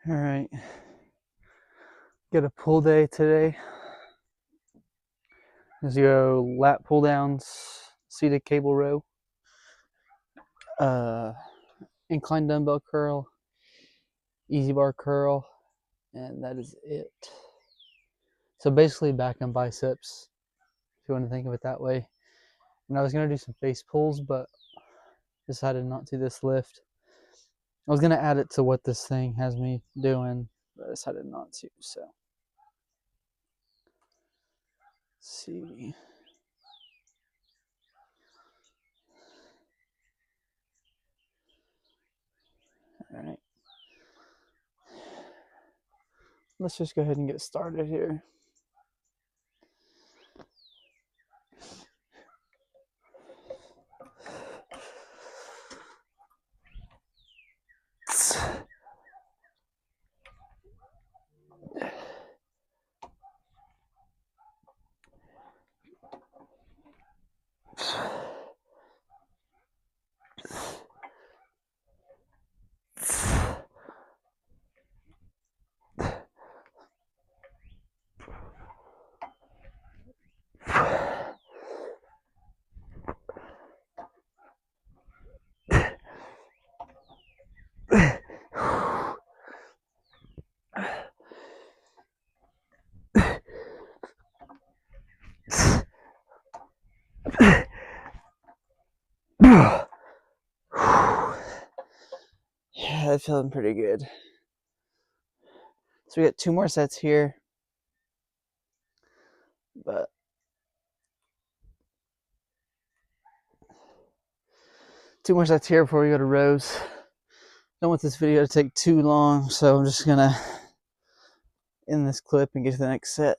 All right, get a pull day today. Let's go lat pull downs, seated cable row, uh, incline dumbbell curl, easy bar curl, and that is it. So basically back and biceps, if you want to think of it that way. And I was gonna do some face pulls, but decided not to this lift. I was gonna add it to what this thing has me doing, but I decided not to. So, let's see. All right. Let's just go ahead and get started here. Yeah, I'm feeling pretty good. So we got 2 more sets here, but 2 more sets here before we go to rows. Don't want this video to take too long, so I'm just gonna end this clip and get to the next set.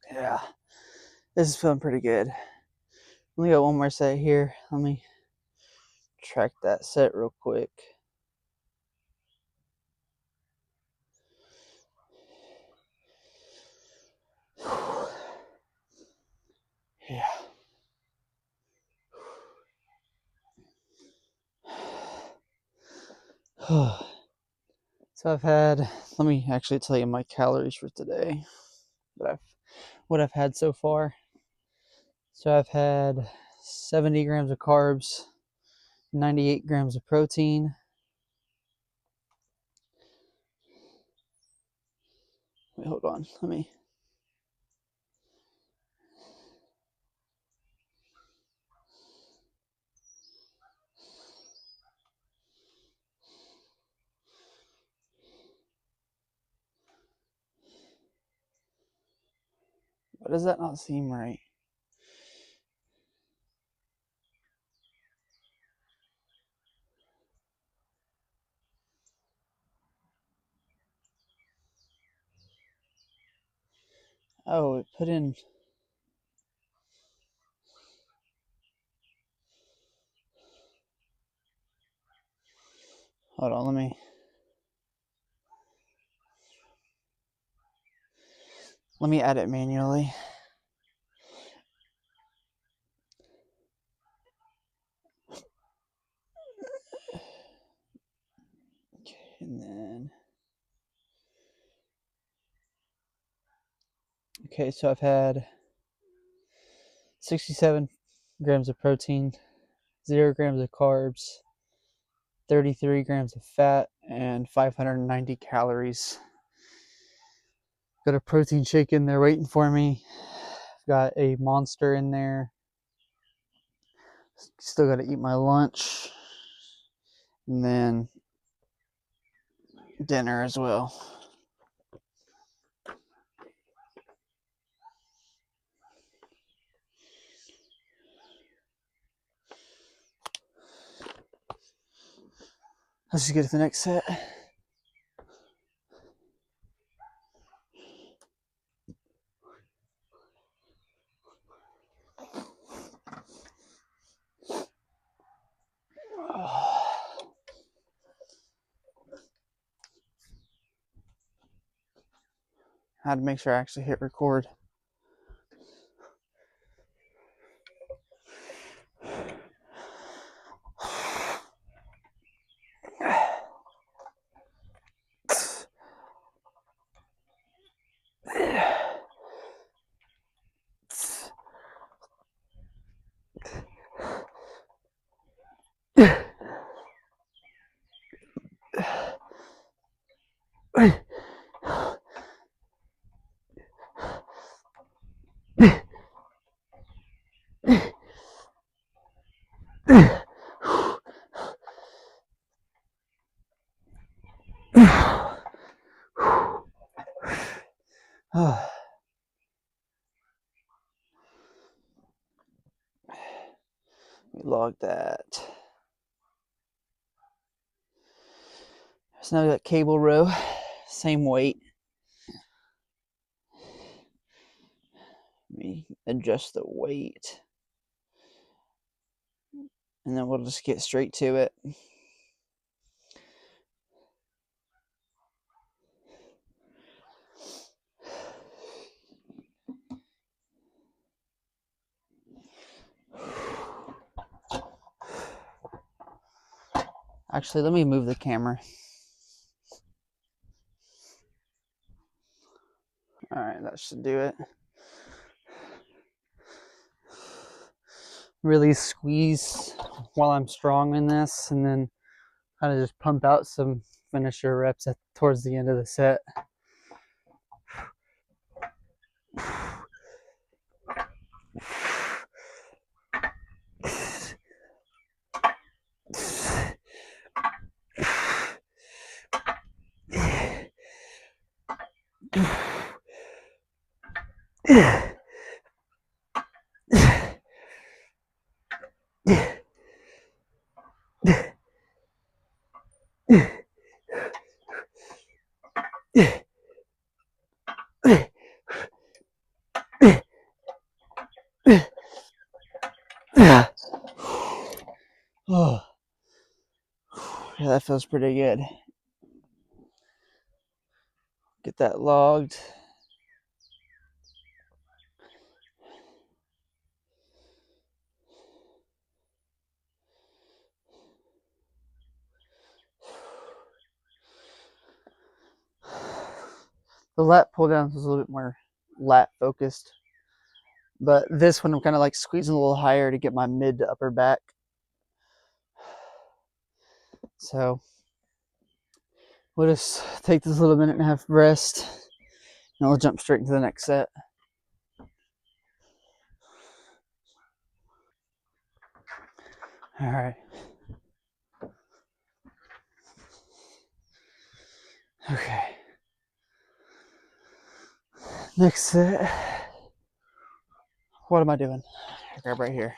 Yeah, this is feeling pretty good. We got 1 more set here. Let me track that set real quick. Yeah. So I've had, let me actually tell you my calories for today, what I've had so far. So I've had 70 grams of carbs, 98 grams of protein. Wait, hold on. Why does that not seem right? Oh, it put in. Hold on, let me add it manually. Okay, and then. Okay, so I've had 67 grams of protein, 0 grams of carbs, 33 grams of fat, and 590 calories. Got a protein shake in there waiting for me. Got a Monster in there. Still got to eat my lunch. And then dinner as well. Let's just get to the next set. I had to make sure I actually hit record. We log that. So now we got cable row, same weight. Let me adjust the weight. And then we'll just get straight to it. Actually, let me move the camera. All right, that should do it. Really squeeze while I'm strong in this, and then kind of just pump out some finisher reps towards the end of the set. Oh, yeah, that feels pretty good. Get that logged. The lat pull down was a little bit more lat focused, but this one I'm kind of like squeezing a little higher to get my mid to upper back. So we'll just take this little minute and a half rest, and we'll jump straight into the next set. All right. Okay. Next set. What am I doing? Grab right here.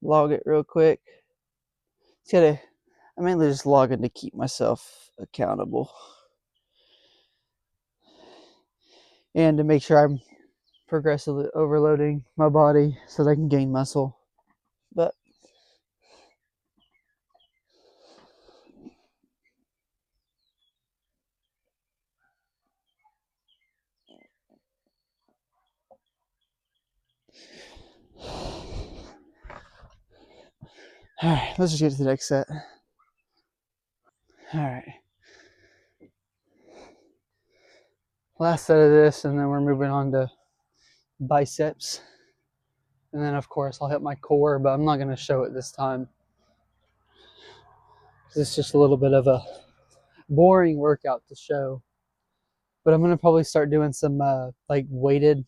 Log it real quick. I mainly just log in to keep myself accountable. and to make sure I'm progressively overloading my body so that I can gain muscle. But all right, let's just get to the next set. All right. Last set of this, and then we're moving on to biceps. And then, of course, I'll hit my core, but I'm not going to show it this time. It's just a little bit of a boring workout to show. But I'm going to probably start doing some like weighted.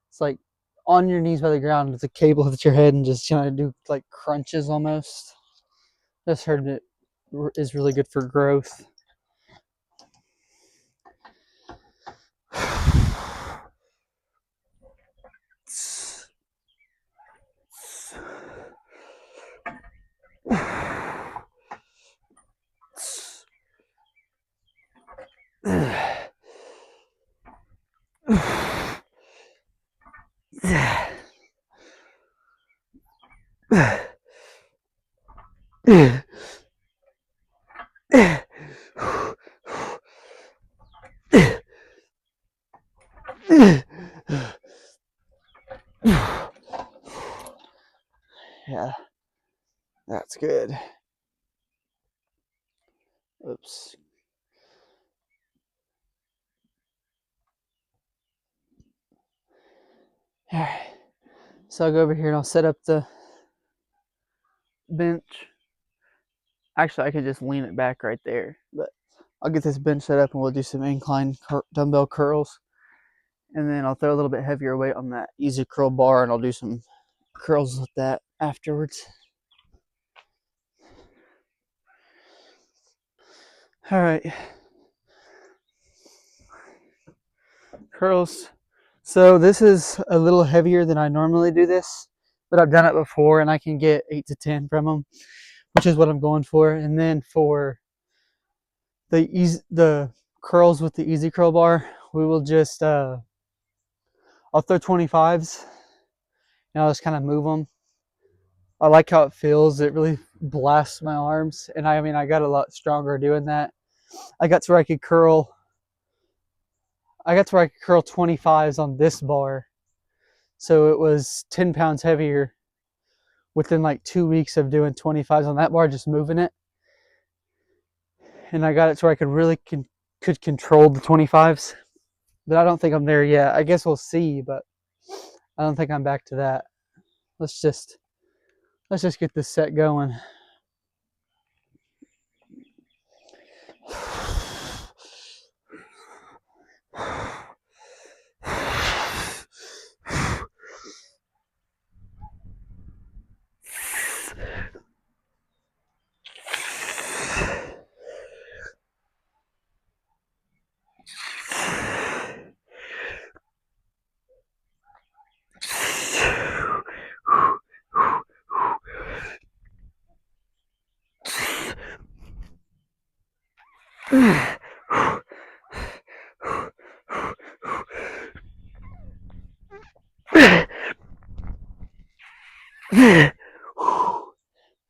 It's like on your knees by the ground with a cable at your head and just do like crunches almost. Just heard it is really good for growth. Yeah, that's good. Oops. All right. So I'll go over here and I'll set up the bench. Actually, I could just lean it back right there, but I'll get this bench set up and we'll do some incline dumbbell curls. And then I'll throw a little bit heavier weight on that easy curl bar and I'll do some curls with that afterwards. All right. Curls. So this is a little heavier than I normally do this, but I've done it before and I can get 8 to 10 from them, which is what I'm going for. And then for the curls with the easy curl bar, we will just I'll throw 25s and I'll just kind of move them. I like how it feels. It really blasts my arms, and I got a lot stronger doing that. I got to where I could curl 25s on this bar, so it was 10 pounds heavier within like 2 weeks of doing 25s on that bar, just moving it. And I got it to where I could really could control the 25s, but I don't think I'm there yet. I guess we'll see, but I don't think I'm back to that. Let's just get this set going.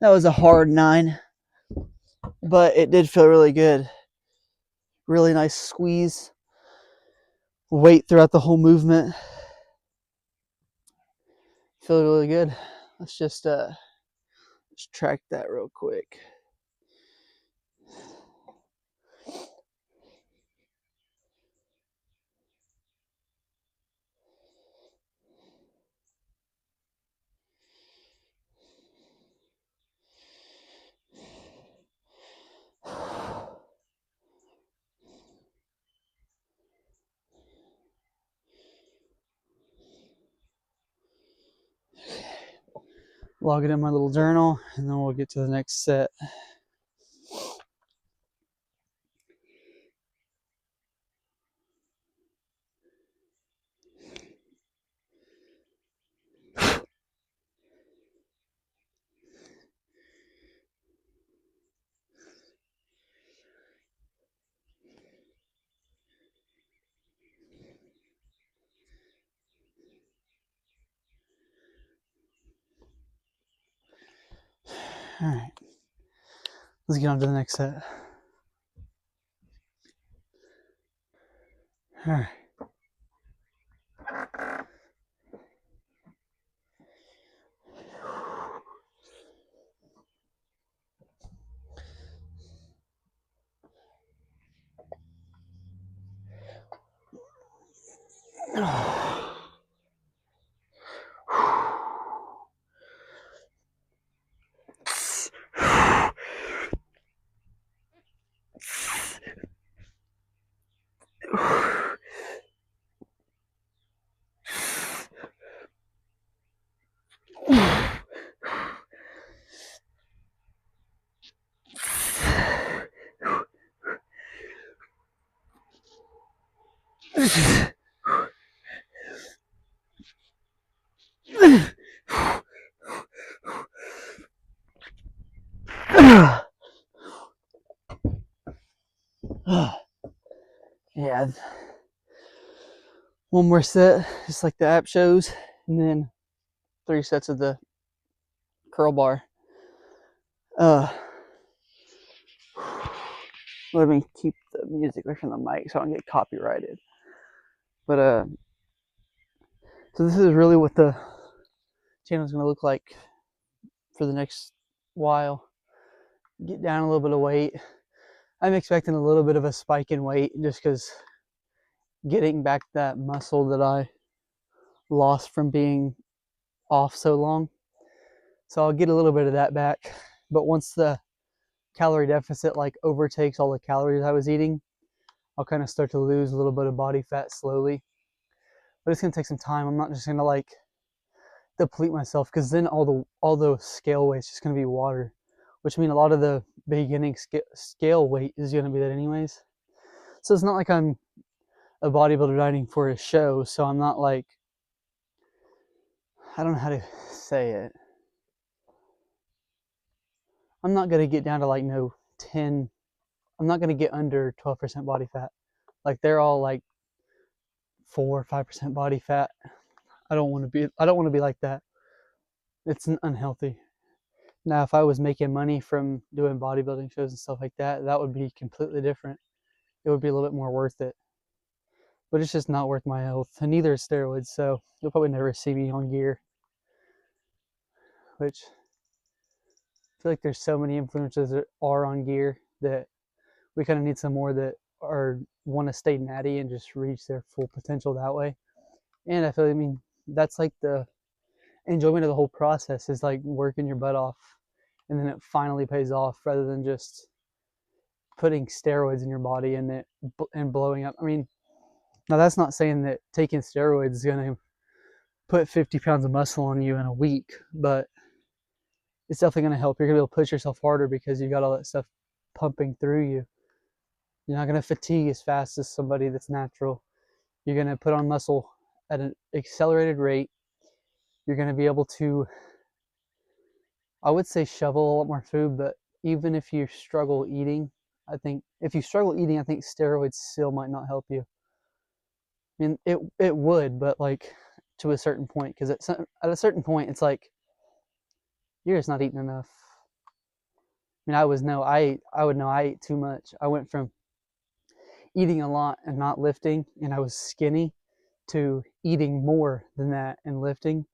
That was a hard 9, but it did feel really good. Really nice squeeze. Weight throughout the whole movement. Feel really good. Let's just track that real quick. Log it in my little journal, and then we'll get to the next set. All right, let's get on to the next set. All right. Yeah, one more set, just like the app shows, and then 3 sets of the curl bar. Let me keep the music away from the mic so I don't get copyrighted. But so this is really what the channel is going to look like for the next while. Get down a little bit of weight. I'm expecting a little bit of a spike in weight just because getting back that muscle that I lost from being off so long. So I'll get a little bit of that back. But once the calorie deficit like overtakes all the calories I was eating, I'll kind of start to lose a little bit of body fat slowly. But it's gonna take some time. I'm not just gonna like deplete myself, because then all the scale weight is just gonna be water, which means a lot of the beginning scale weight is gonna be that anyways. So it's not like I'm a bodybuilder dieting for a show. So I'm not like, I don't know how to say it. I'm not gonna get down to like no 10. I'm not gonna get under 12% body fat. Like they're all like 4 or 5% body fat. I don't want to be like that. It's unhealthy. Now, if I was making money from doing bodybuilding shows and stuff like that, that would be completely different. It would be a little bit more worth it. But it's just not worth my health, and neither is steroids. So you'll probably never see me on gear. Which I feel like there's so many influencers that are on gear that we kind of need some more that are want to stay natty and just reach their full potential that way. And I mean, that's like the enjoyment of the whole process, is like working your butt off, and then it finally pays off, rather than just putting steroids in your body and blowing up. I mean, now that's not saying that taking steroids is going to put 50 pounds of muscle on you in a week, but it's definitely going to help. You're going to be able to push yourself harder because you got all that stuff pumping through you. You're not going to fatigue as fast as somebody that's natural. You're going to put on muscle at an accelerated rate. You're going to be able to, I would say, shovel a lot more food, but even if you struggle eating, I think steroids still might not help you. I mean, it would, but like to a certain point, because at a certain point, it's like you're just not eating enough. I mean, I would know I ate too much. I went from eating a lot and not lifting, and I was skinny, to eating more than that and lifting,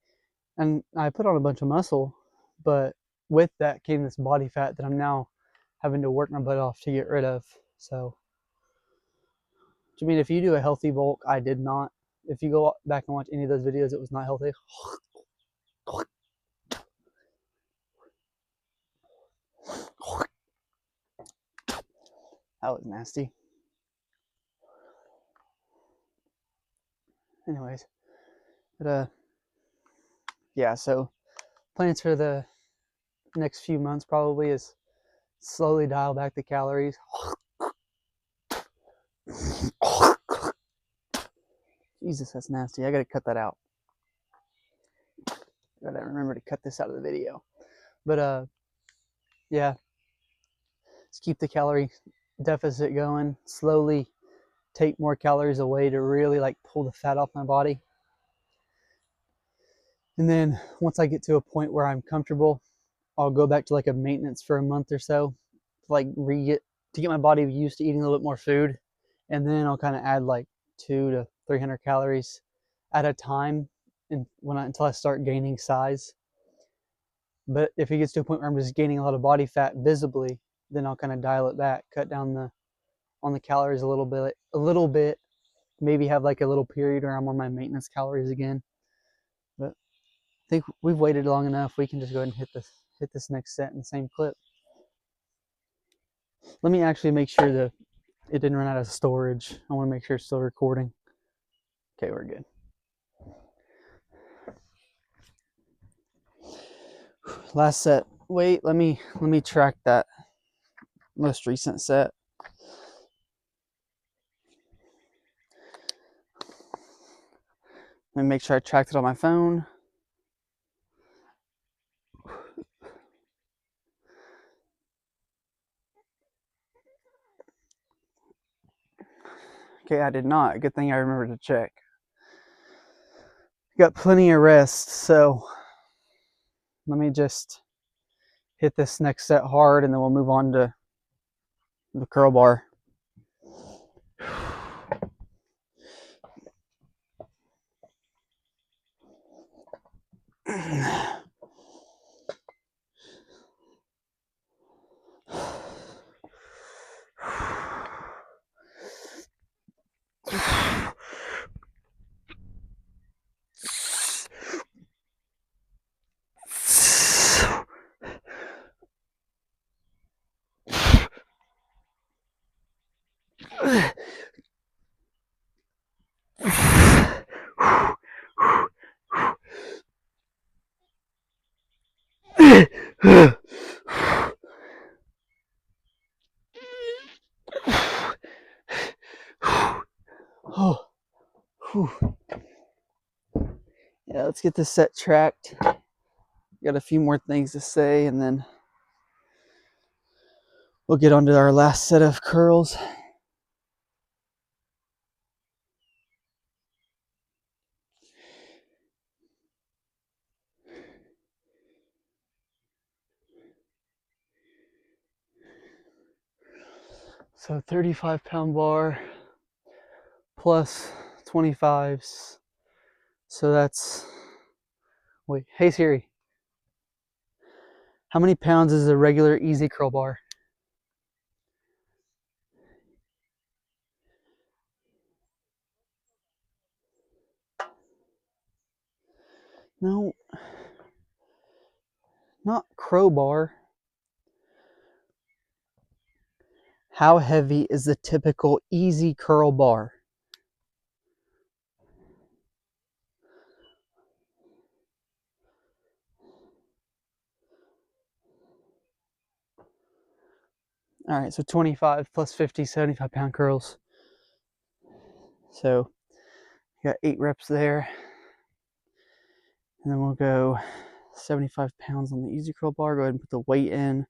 and I put on a bunch of muscle, but with that came this body fat that I'm now having to work my butt off to get rid of. So, I mean, if you do a healthy bulk, I did not. If you go back and watch any of those videos, it was not healthy. That was nasty. Anyways, but yeah, so plans for the next few months probably is slowly dial back the calories. Jesus, that's nasty. I gotta cut that out. Gotta remember to cut this out of the video. But yeah, let's keep the calorie deficit going. Slowly take more calories away to really like pull the fat off my body. And then once I get to a point where I'm comfortable, I'll go back to like a maintenance for a month or so, like to get my body used to eating a little bit more food, and then I'll kind of add like 200 to 300 calories at a time, and until I start gaining size. But if it gets to a point where I'm just gaining a lot of body fat visibly, then I'll kind of dial it back, cut down on the calories a little bit, maybe have like a little period where I'm on my maintenance calories again. But I think we've waited long enough. We can just go ahead and hit this next set in the same clip. Let me actually make sure that it didn't run out of storage. I want to make sure it's still recording. Okay, we're good. Last set. Wait, let me track that most recent set. Let me make sure I tracked it on my phone. Okay, I did not. Good thing I remembered to check. Got plenty of rest, so let me just hit this next set hard and then we'll move on to the curl bar. Oh, whew. Yeah, let's get this set tracked. Got a few more things to say, and then we'll get on to our last set of curls. So 35-pound bar plus 25s. So that's, wait, hey Siri, how many pounds is a regular easy curl bar? No, not crowbar. How heavy is the typical easy curl bar? All right, so 25 plus 50, 75-pound curls. So you got 8 reps there. And then we'll go 75 pounds on the easy curl bar. Go ahead and put the weight in.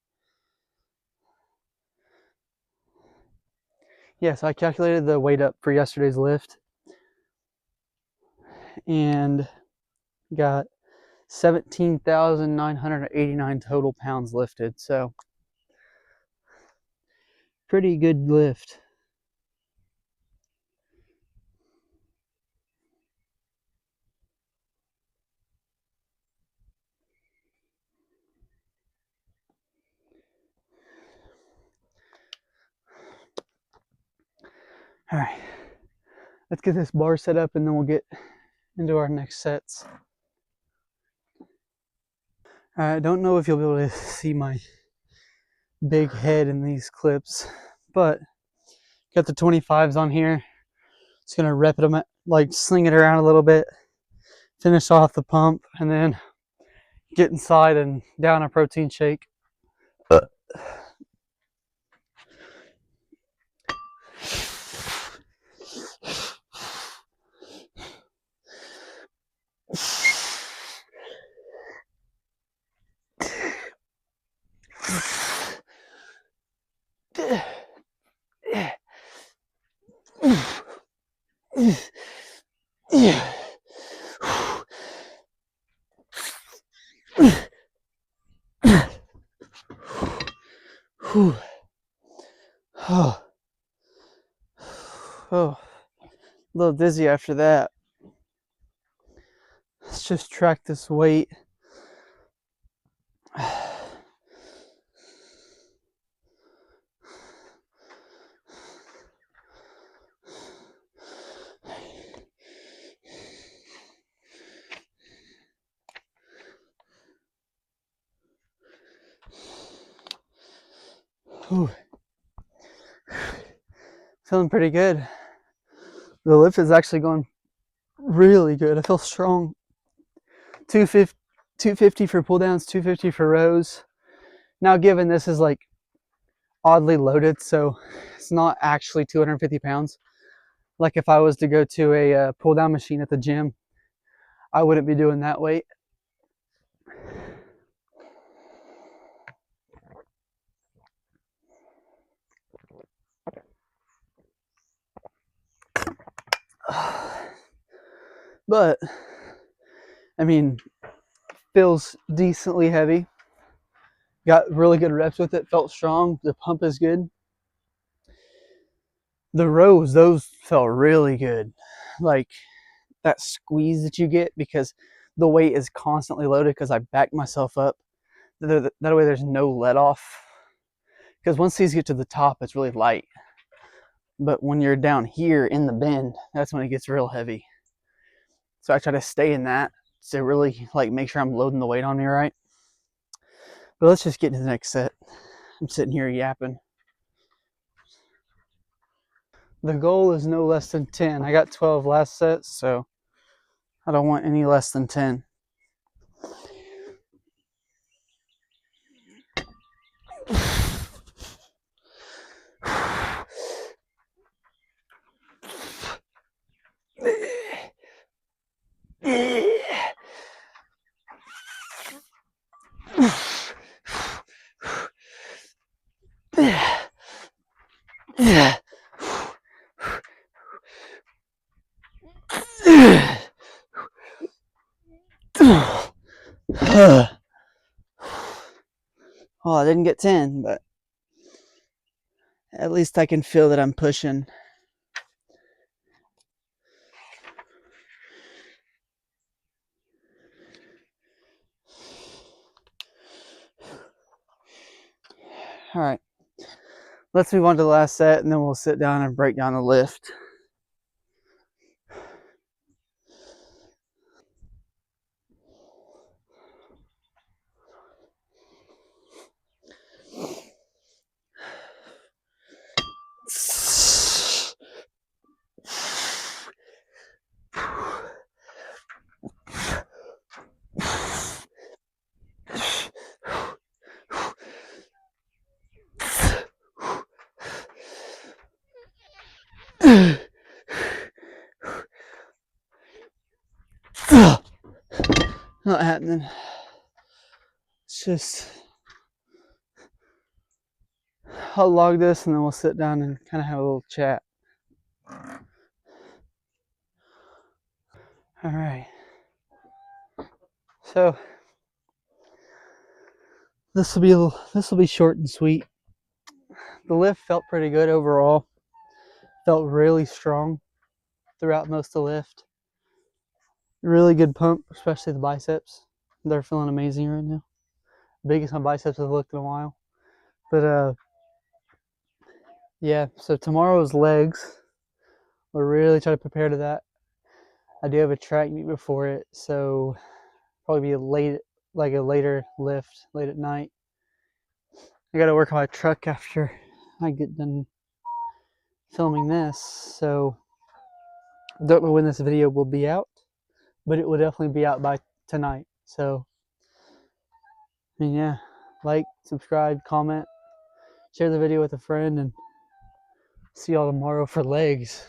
Yes, I calculated the weight up for yesterday's lift and got 17,989 total pounds lifted. So pretty good lift. All right, let's get this bar set up and then we'll get into our next sets. All right, I don't know if you'll be able to see my big head in these clips, but got the 25s on here. Just gonna rep them, like sling it around a little bit, finish off the pump, and then get inside and down a protein shake. little dizzy after that. Let's just track this weight. Whew. Feeling pretty good. The lift is actually going really good. I feel strong. 250 for pull downs, 250 for rows. Now, given this is like oddly loaded, so it's not actually 250 pounds. Like if I was to go to a pull down machine at the gym, I wouldn't be doing that weight. But I mean, feels decently heavy. Got really good reps with it. Felt strong. The pump is good. The rows, those felt really good. Like that squeeze that you get because the weight is constantly loaded because I backed myself up. That way there's no let off. Because once these get to the top, it's really light. But when you're down here in the bend, that's when it gets real heavy. So I try to stay in that to really like make sure I'm loading the weight on me right. But let's just get into the next set. I'm sitting here yapping. The goal is no less than 10. I got 12 last set, so I don't want any less than 10. Well, I didn't get 10, but at least I can feel that I'm pushing. All right, let's move on to the last set, and then we'll sit down and break down the lift. Not happening. It's just, I'll log this and then we'll sit down and kind of have a little chat. All right. So this will be short and sweet. The lift felt pretty good overall. Felt really strong throughout most of the lift. Really good pump, especially the biceps. They're feeling amazing right now. Biggest my biceps I've looked in a while. But yeah, so tomorrow's legs. We're really trying to prepare to that. I do have a track meet before it, so probably be a later lift, late at night. I gotta work on my truck after I get done filming this, so I don't know when this video will be out, but it will definitely be out by tonight. So, I mean, yeah, like, subscribe, comment, share the video with a friend, and see y'all tomorrow for legs.